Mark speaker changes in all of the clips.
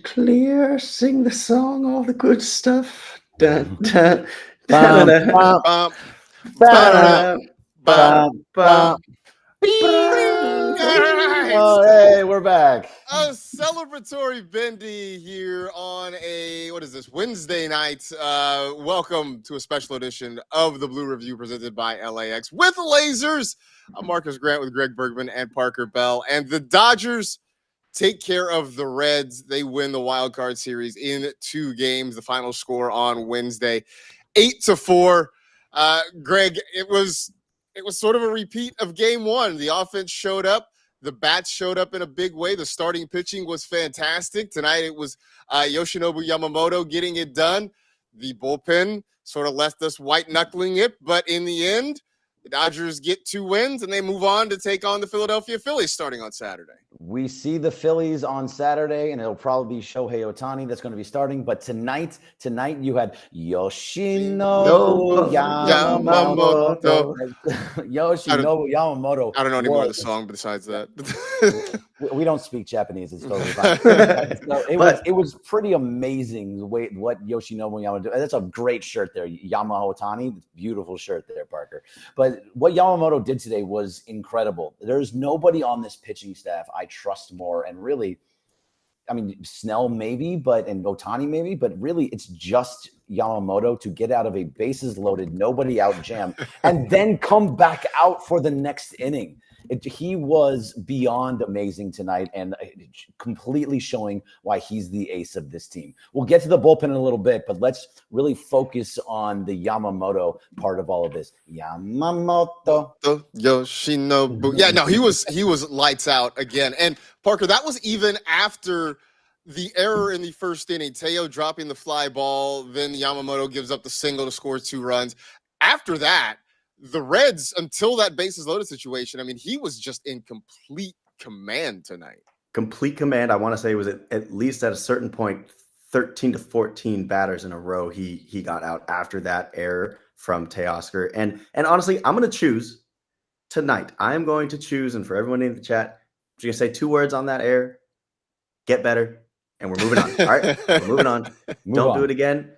Speaker 1: Clear, sing the song, all the good stuff. Dun, dun, dun,
Speaker 2: Bum,
Speaker 1: dun, dun.
Speaker 2: bum,
Speaker 3: Bum,
Speaker 2: bum,
Speaker 3: ba-da,
Speaker 1: Ba-da,
Speaker 3: bum,
Speaker 1: ba,
Speaker 2: bum,
Speaker 1: ba,
Speaker 2: bum.
Speaker 3: bing. All
Speaker 1: ba.
Speaker 3: right.
Speaker 2: Oh, hey, we're back.
Speaker 3: A celebratory bendy here on a what is this Wednesday night? Welcome to a special edition of the Blue Review presented by LAX with lasers. I'm Marcus Grant with Greg Bergman and Parker Bell, and the Dodgers take care of the Reds. They win the wild card series in 2 games. The final score on Wednesday, 8-4. Greg, it was sort of a repeat of game 1. The offense showed up. The bats showed up in a big way. The starting pitching was fantastic. Tonight it was Yoshinobu Yamamoto getting it done. The bullpen sort of left us white-knuckling it, but in the end, the Dodgers get 2 wins, and they move on to take on the Philadelphia Phillies starting on Saturday.
Speaker 2: We see the Phillies on Saturday, and it'll probably be Shohei Ohtani that's going to be starting. But tonight you had Yoshinobu Yamamoto. Yoshinobu Yamamoto.
Speaker 3: I don't know any more of the
Speaker 2: Was
Speaker 3: song besides that.
Speaker 2: we don't speak Japanese. It's totally fine. So it was pretty amazing the way what Yoshinobu Yamamoto. That's a great shirt there, Yamamoto Ohtani. Beautiful shirt there, Parker. But what Yamamoto did today was incredible. There's nobody on this pitching staff I trust more, and really, I mean, Snell maybe, and Ohtani maybe, but really it's just Yamamoto to get out of a bases loaded, nobody out jam, and then come back out for the next inning. He was beyond amazing tonight and completely showing why he's the ace of this team. We'll get to the bullpen in a little bit, but let's really focus on the Yamamoto part of all of this. Yamamoto.
Speaker 3: Yoshinobu. Yeah, no, he was lights out again. And Parker, that was even after the error in the first inning. Teo dropping the fly ball, then Yamamoto gives up the single to score 2 runs. After that, the Reds, until that bases loaded situation, I mean, he was just in complete command tonight.
Speaker 1: Complete command. I want to say it was at least at a certain point, 13 to 14 batters in a row. He got out after that error from Teoscar. And honestly, I'm going to choose tonight. I am going to choose, and for everyone in the chat, I'm just going to say 2 words on that error: get better, and we're moving on. All right, we're moving on. Don't do it again.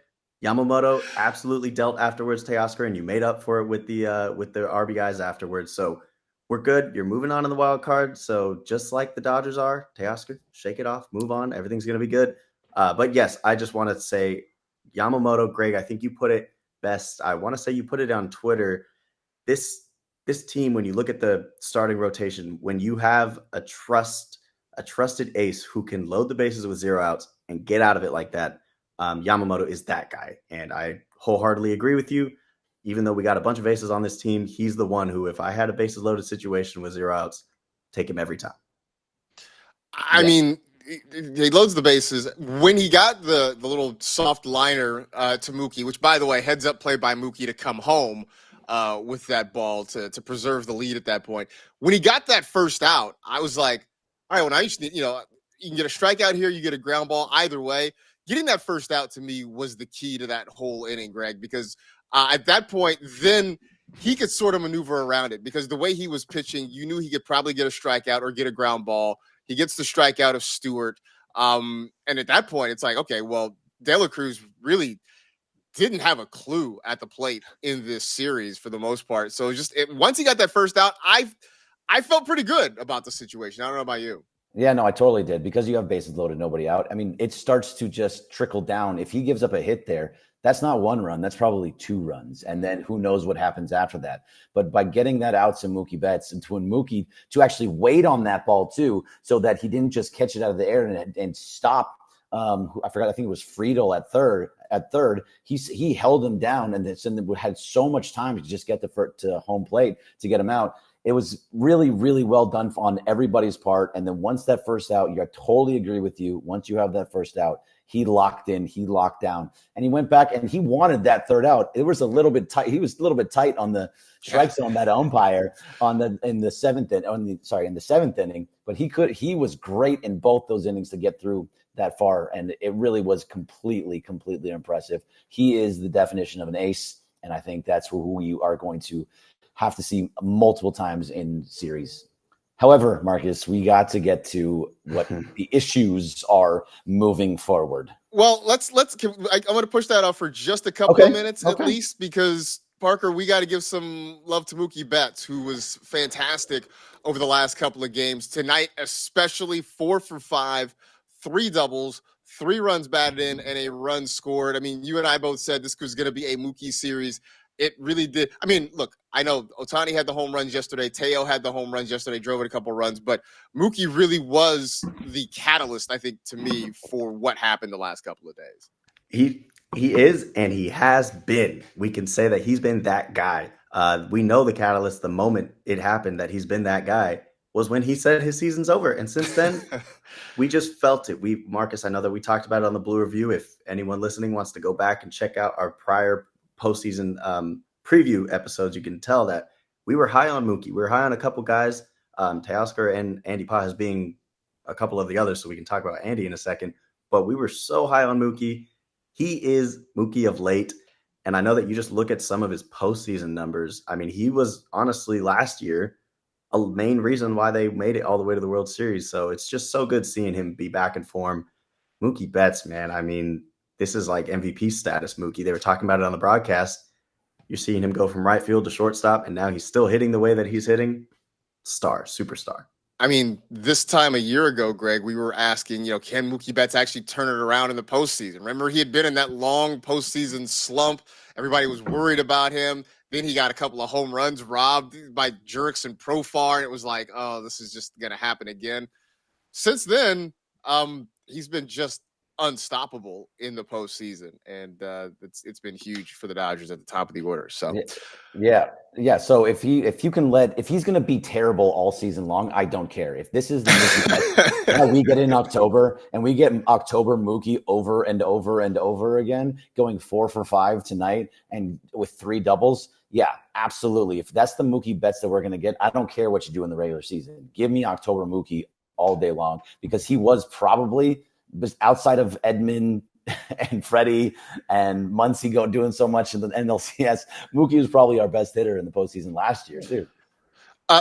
Speaker 1: Yamamoto absolutely dealt afterwards, Teoscar, and you made up for it with the RBIs afterwards. So we're good. You're moving on in the wild card. So just like the Dodgers are, Teoscar, shake it off, move on. Everything's going to be good. But yes, I just want to say Yamamoto, Greg, I think you put it best. I want to say you put it on Twitter. This team, when you look at the starting rotation, when you have a trusted ace who can load the bases with 0 outs and get out of it like that, Yamamoto is that guy. And I wholeheartedly agree with you. Even though we got a bunch of aces on this team, he's the one who, if I had a bases loaded situation with 0 outs, take him every time.
Speaker 3: I mean, he loads the bases. When he got the little soft liner to Mookie, which, by the way, heads up play by Mookie to come home with that ball to preserve the lead at that point. When he got that first out, I was like, all right, when I used to, you can get a strikeout here, you get a ground ball, either way. Getting that first out to me was the key to that whole inning, Greg, because at that point, then he could sort of maneuver around it, because the way he was pitching, you knew he could probably get a strikeout or get a ground ball. He gets the strikeout of Stewart. And at that point, it's like, okay, well, De La Cruz really didn't have a clue at the plate in this series for the most part. So once he got that first out, I felt pretty good about the situation. I don't know about you.
Speaker 2: Yeah, no, I totally did, because you have bases loaded, nobody out. I mean, it starts to just trickle down. If he gives up a hit there, that's not 1 run. That's probably 2 runs. And then who knows what happens after that. But by getting that out to Mookie Betts, and to Mookie to actually wait on that ball too, so that he didn't just catch it out of the air and stop. I forgot, I think it was Friedel at third. He held him down and had so much time to just get to home plate to get him out. It was really, really well done on everybody's part. And then once that first out, I totally agree with you. Once you have that first out, he locked in, he locked down, and he went back and he wanted that third out. It was a little bit tight. He was a little bit tight on the strike zone, that umpire in the seventh inning, but he was great in both those innings to get through that far. And it really was completely, completely impressive. He is the definition of an ace. And I think that's who we are going to have to see multiple times in series. However, Marcus, we got to get to what the issues are moving forward.
Speaker 3: Well, I'm going to push that off for just a couple of minutes at least, because Parker, we got to give some love to Mookie Betts, who was fantastic over the last couple of games. Tonight, especially 4 for 5, 3 doubles, 3 runs batted in, and a run scored. I mean, you and I both said this was going to be a Mookie series. It really did. I mean, look, I know Ohtani had the home runs yesterday. Teo had the home runs yesterday, drove it a couple runs, but Mookie really was the catalyst, I think, to me, for what happened the last couple of days.
Speaker 1: He is, and he has been. We can say that he's been that guy. We know the catalyst, the moment it happened that he's been that guy, was when he said his season's over. And since then, we just felt it. Marcus, I know that we talked about it on the Blue Review. If anyone listening wants to go back and check out our prior postseason preview episodes, you can tell that we were high on Mookie. We were high on a couple guys, Teoscar and Andy Pages being a couple of the others, so we can talk about Andy in a second. But we were so high on Mookie. He is Mookie of late. And I know that you just look at some of his postseason numbers. I mean, he was honestly last year a main reason why they made it all the way to the World Series. So it's just so good seeing him be back in form. Mookie Betts, man, I mean, this is like MVP status Mookie. They were talking about it on the broadcast. You're seeing him go from right field to shortstop, and now he's still hitting the way that he's hitting. Superstar.
Speaker 3: I mean, this time a year ago, Greg, we were asking, can Mookie Betts actually turn it around in the postseason? Remember, he had been in that long postseason slump. Everybody was worried about him. Then he got a couple of home runs robbed by jerks and Profar, and it was like, oh, this is just going to happen again. Since then, he's been just unstoppable in the postseason, and it's been huge for the Dodgers at the top of the order. So
Speaker 2: yeah. So if he's going to be terrible all season long, I don't care. If this is the Mookie that we get in October, and we get October Mookie over and over and over again, going 4 for 5 tonight and with 3 doubles, yeah, absolutely. If that's the Mookie Betts that we're going to get, I don't care what you do in the regular season. Give me October Mookie all day long, because he was probably, outside of Edman and Freddie and Muncy doing so much in the NLCS, Mookie was probably our best hitter in the postseason last year too.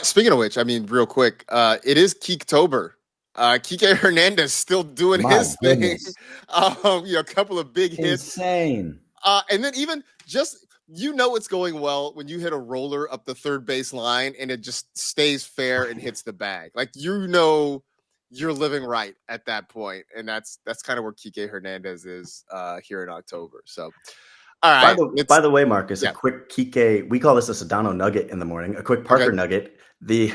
Speaker 3: Speaking of which, I mean, real quick, it is Keektober. Kike Hernandez still doing his thing. A couple of big hits.
Speaker 2: Insane.
Speaker 3: And then even just, it's going well when you hit a roller up the third base line and it just stays fair and hits the bag. Like, you're living right at that point, and that's kind of where Kike Hernandez is here in October. So, all right.
Speaker 1: By the way, Marcus, a quick Kike. We call this a Sedano nugget in the morning. A quick Parker nugget. The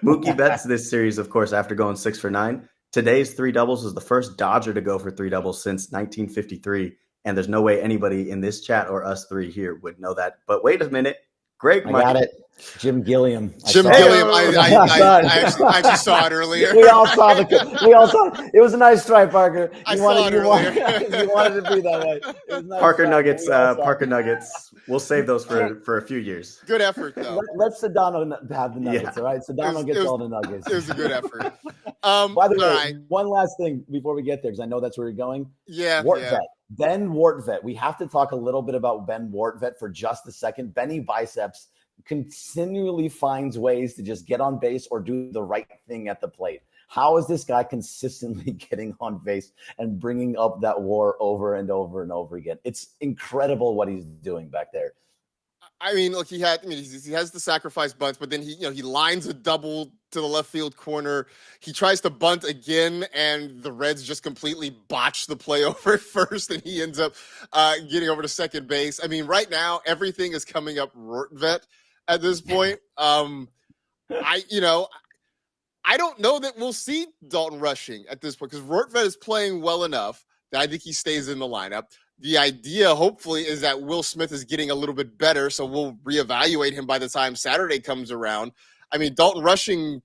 Speaker 1: Mookie Betts this series, of course, after going 6 for 9. Today's 3 doubles was the first Dodger to go for 3 doubles since 1953, and there's no way anybody in this chat or us 3 here would know that. But wait a minute. Greg,
Speaker 2: I got it. Jim Gilliam.
Speaker 3: I actually saw it earlier.
Speaker 2: We all saw it. It was a nice try, Parker.
Speaker 3: I saw it earlier.
Speaker 2: You wanted to be that way. It was nice
Speaker 1: Parker Nuggets. Parker Nuggets. We'll save those for a few years.
Speaker 3: Good effort, though.
Speaker 2: Let Sedano have the Nuggets. All right, Sedano gets all the Nuggets.
Speaker 3: It was a good effort.
Speaker 2: By the way, one last thing before we get there, because I know that's where you're going.
Speaker 3: Yeah.
Speaker 2: Ben Wartvet. We have to talk a little bit about Ben Wartvet for just a second. Benny Biceps continually finds ways to just get on base or do the right thing at the plate. How is this guy consistently getting on base and bringing up that WAR over and over and over again? It's incredible what he's doing back there.
Speaker 3: I mean, look, he has the sacrifice bunts, but then he lines a double to the left field corner. He tries to bunt again, and the Reds just completely botch the play over at first, and he ends up getting over to second base. I mean, right now, everything is coming up Rortvet at this point. I don't know that we'll see Dalton rushing at this point, because Rortvet is playing well enough that I think he stays in the lineup. The idea, hopefully, is that Will Smith is getting a little bit better, so we'll reevaluate him by the time Saturday comes around. I mean, Dalton rushing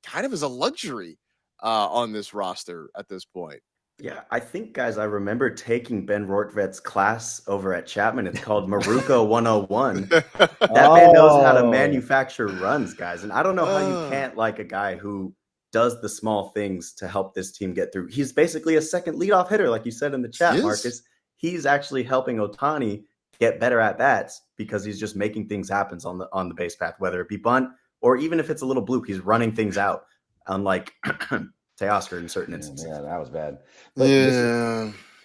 Speaker 3: kind of is a luxury on this roster at this point.
Speaker 1: Yeah, I think, guys, I remember taking Ben Rortvet's class over at Chapman. It's called Maruko 101. That man knows how to manufacture runs, guys. And I don't know how you can't like a guy who does the small things to help this team get through. He's basically a second leadoff hitter, like you said in the chat, Marcus. He's actually helping Ohtani get better at bats because he's just making things happen on the base path, whether it be bunt or even if it's a little bloop, he's running things out, unlike Teoscar in certain instances.
Speaker 2: Yeah, that was bad. But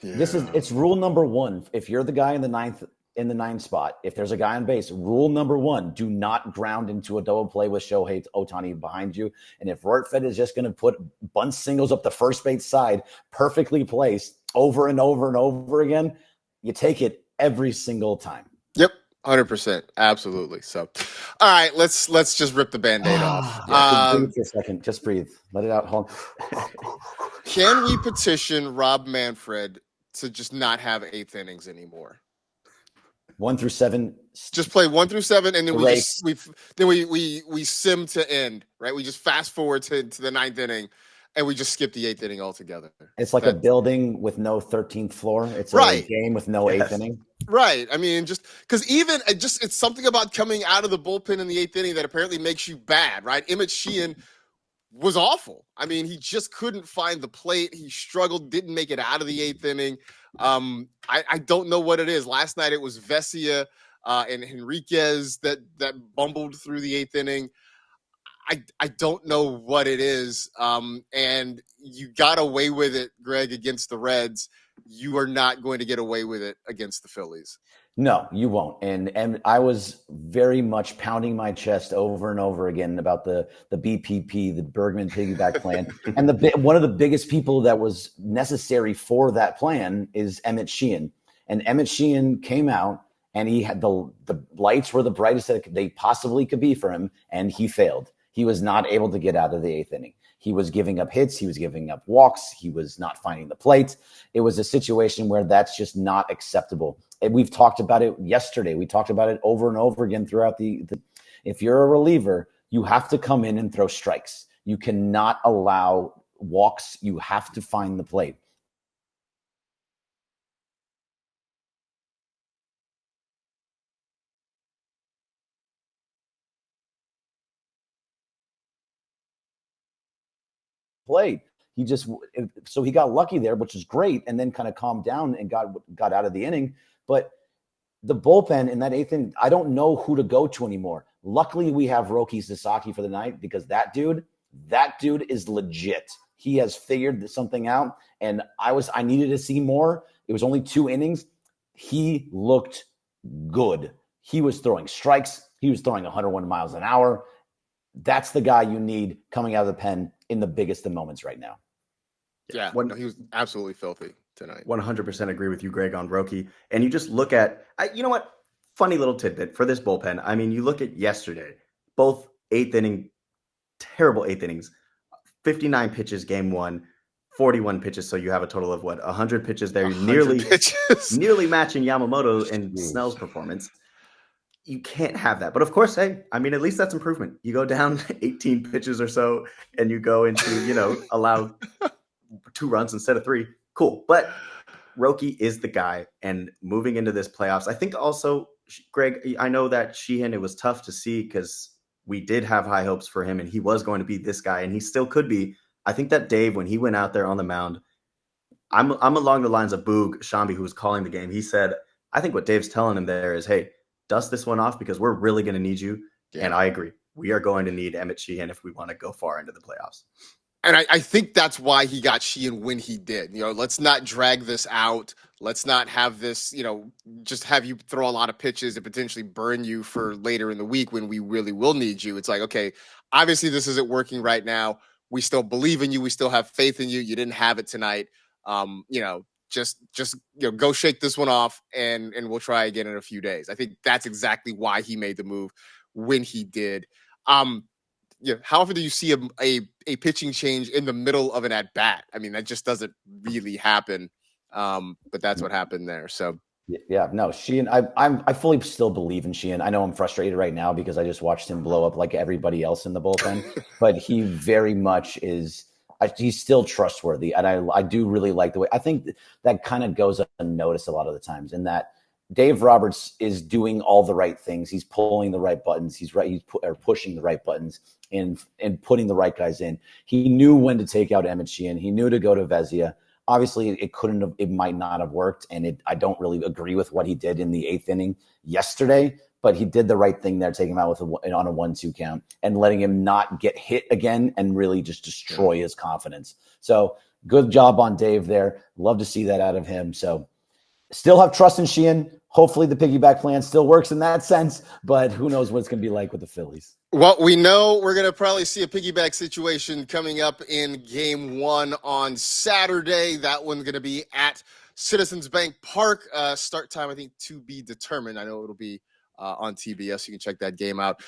Speaker 2: it's rule number one. If you're the guy in the ninth spot, if there's a guy on base, rule number one: do not ground into a double play with Shohei Ohtani behind you. And if Rortfed is just going to put bunt singles up the first base side, perfectly placed over and over and over again, you take it every single time.
Speaker 3: Yep. 100%. Absolutely. So, all right, let's just rip the Band-Aid off.
Speaker 2: Breathe for a second. Just breathe. Let it out. Hold on.
Speaker 3: Can we petition Rob Manfred to just not have 8th innings anymore?
Speaker 2: 1 through 7.
Speaker 3: Just play 1 through 7, and then we sim to end, right? We just fast forward to the 9th inning, and we just skip the 8th inning altogether.
Speaker 2: It's like a building with no 13th floor. It's a game with no 8th inning.
Speaker 3: Right. I mean, just because it's something about coming out of the bullpen in the 8th inning that apparently makes you bad, right? Emmett Sheehan was awful. I mean, he just couldn't find the plate. He struggled, didn't make it out of the 8th inning. I don't know what it is. Last night it was Vesia and Henriquez that bumbled through the 8th inning. I don't know what it is. And you got away with it, Greg, against the Reds. You are not going to get away with it against the Phillies.
Speaker 2: No, you won't. And I was very much pounding my chest over and over again about the BPP, the Bergman piggyback plan. And one of the biggest people that was necessary for that plan is Emmett Sheehan. And Emmett Sheehan came out and he had the lights were the brightest that they possibly could be for him, and he failed. He was not able to get out of the 8th inning. He was giving up hits. He was giving up walks. He was not finding the plate. It was a situation where that's just not acceptable. And we've talked about it yesterday. We talked about it over and over again throughout if you're a reliever, you have to come in and throw strikes. You cannot allow walks. You have to find the plate. Played. So he got lucky there, which is great, and then kind of calmed down and got out of the inning. But the bullpen in that 8th inning, I don't know who to go to anymore. Luckily, we have Roki Sasaki for the night because that dude is legit. He has figured something out, and I needed to see more. It was only 2 innings. He looked good. He was throwing strikes. He was throwing 101 miles an hour. That's the guy you need coming out of the pen in the biggest of moments right now.
Speaker 3: Yeah, he was absolutely filthy tonight.
Speaker 1: 100% agree with you, Greg, on Roki. And you just look at, you know what? Funny little tidbit for this bullpen. I mean, you look at yesterday, both 8th inning, terrible 8th innings, 59 pitches, game 1, 41 pitches. So you have a total of 100 pitches there. Nearly matching Yamamoto and Snell's performance. You can't have that. But of course, hey, I mean, at least that's improvement. You go down 18 pitches or so and you go into, allow 2 runs instead of 3. Cool. But Roki is the guy. And moving into this playoffs, I think also, Greg, I know that Sheehan, it was tough to see because we did have high hopes for him and he was going to be this guy and he still could be. I think that Dave, when he went out there on the mound, I'm along the lines of Boog Shambi, who was calling the game. He said, I think what Dave's telling him there is, hey, dust this one off because we're really going to need you. Yeah. And I agree. We are going to need Emmett Sheehan if we want to go far into the playoffs.
Speaker 3: And I think that's why he got Sheehan when he did. Let's not drag this out. Let's not have this, just have you throw a lot of pitches and potentially burn you for later in the week when we really will need you. It's like, okay, obviously this isn't working right now. We still believe in you. We still have faith in you. You didn't have it tonight. Just go shake this one off and we'll try again in a few days. I think that's exactly why he made the move when he did. How often do you see a pitching change in the middle of an at bat? I mean, that just doesn't really happen. But that's what happened there. So
Speaker 2: yeah, no, Sheehan, I fully still believe in Sheehan. I know I'm frustrated right now because I just watched him blow up like everybody else in the bullpen, but he very much is. He's still trustworthy, and I do really like the way. I think that kind of goes unnoticed a lot of the times, in that Dave Roberts is doing all the right things. He's pulling the right buttons. He's pushing the right buttons and putting the right guys in. He knew when to take out Emmett Sheehan. He knew to go to Vesia. Obviously, it might not have worked, and I don't really agree with what he did in the 8th inning yesterday. but he did the right thing there, taking him out on a 1-2 count and letting him not get hit again and really just destroy his confidence. So good job on Dave there. Love to see that out of him. So still have trust in Sheehan. Hopefully the piggyback plan still works in that sense, but who knows what it's going to be like with the Phillies.
Speaker 3: Well, we know we're going to probably see a piggyback situation coming up in Game 1 on Saturday. That one's going to be at Citizens Bank Park. Start time, I think, to be determined. I know it'll be on TBS. You can check that game out.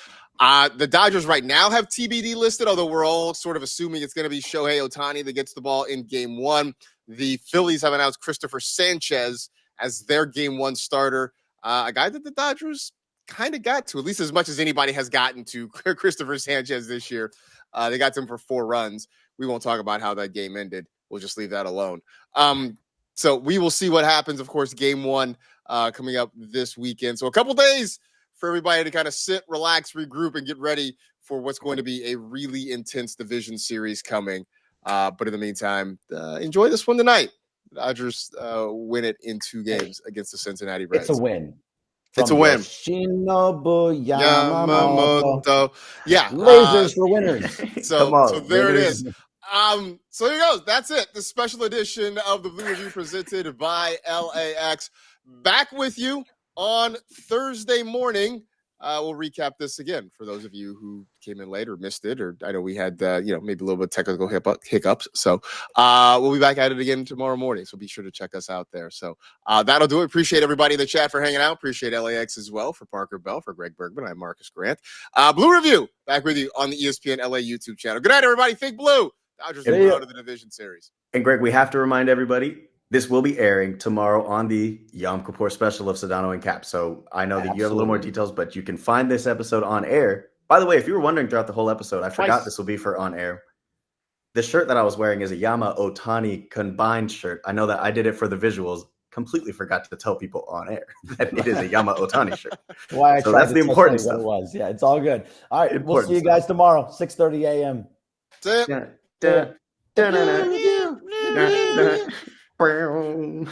Speaker 3: The Dodgers right now have TBD listed, although we're all sort of assuming it's going to be Shohei Ohtani that gets the ball in Game 1. The Phillies have announced Christopher Sanchez as their Game 1 starter, a guy that the Dodgers kind of got to, at least as much as anybody has gotten to Christopher Sanchez this year. They got to him for 4 runs. We won't talk about how that game ended. We'll just leave that alone. So we will see what happens. Of course, Game 1 coming up this weekend. So a couple days for everybody to kind of sit, relax, regroup, and get ready for what's going to be a really intense division series coming. But in the meantime, enjoy this one tonight. The Dodgers win it in 2 games against the Cincinnati Reds.
Speaker 2: It's a win.
Speaker 3: It's a win.
Speaker 2: Yoshinobu Yamamoto.
Speaker 3: Yeah.
Speaker 2: Lasers for winners.
Speaker 3: So there it is. So here goes. That's it. The special edition of the Blue Review presented by LAX. Back with you on Thursday morning. We'll recap this again for those of you who came in late or missed it, or I know we had, maybe a little bit of technical hiccups. So we'll be back at it again tomorrow morning. So be sure to check us out there. So that'll do it. Appreciate everybody in the chat for hanging out. Appreciate LAX as well. For Parker Bell, for Greg Bergman, I'm Marcus Grant. Blue Review back with you on the ESPN LA YouTube channel. Good night, everybody. Think blue. Dodgers will go to the division series.
Speaker 1: And Greg, we have to remind everybody, this will be airing tomorrow on the Yom Kippur special of Sedano and Cap. So I know that you have a little more details, but you can find this episode on air. By the way, if you were wondering throughout the whole episode, I forgot this will be for on air. The shirt that I was wearing is a Yama Ohtani combined shirt. I know that I did it for the visuals. Completely forgot to tell people on air that it is a Yama Ohtani shirt.
Speaker 2: So that's the important stuff. It was. Yeah, it's all good. All right, we'll see you guys tomorrow, 6:30 a.m.
Speaker 3: That's it.
Speaker 1: Boom.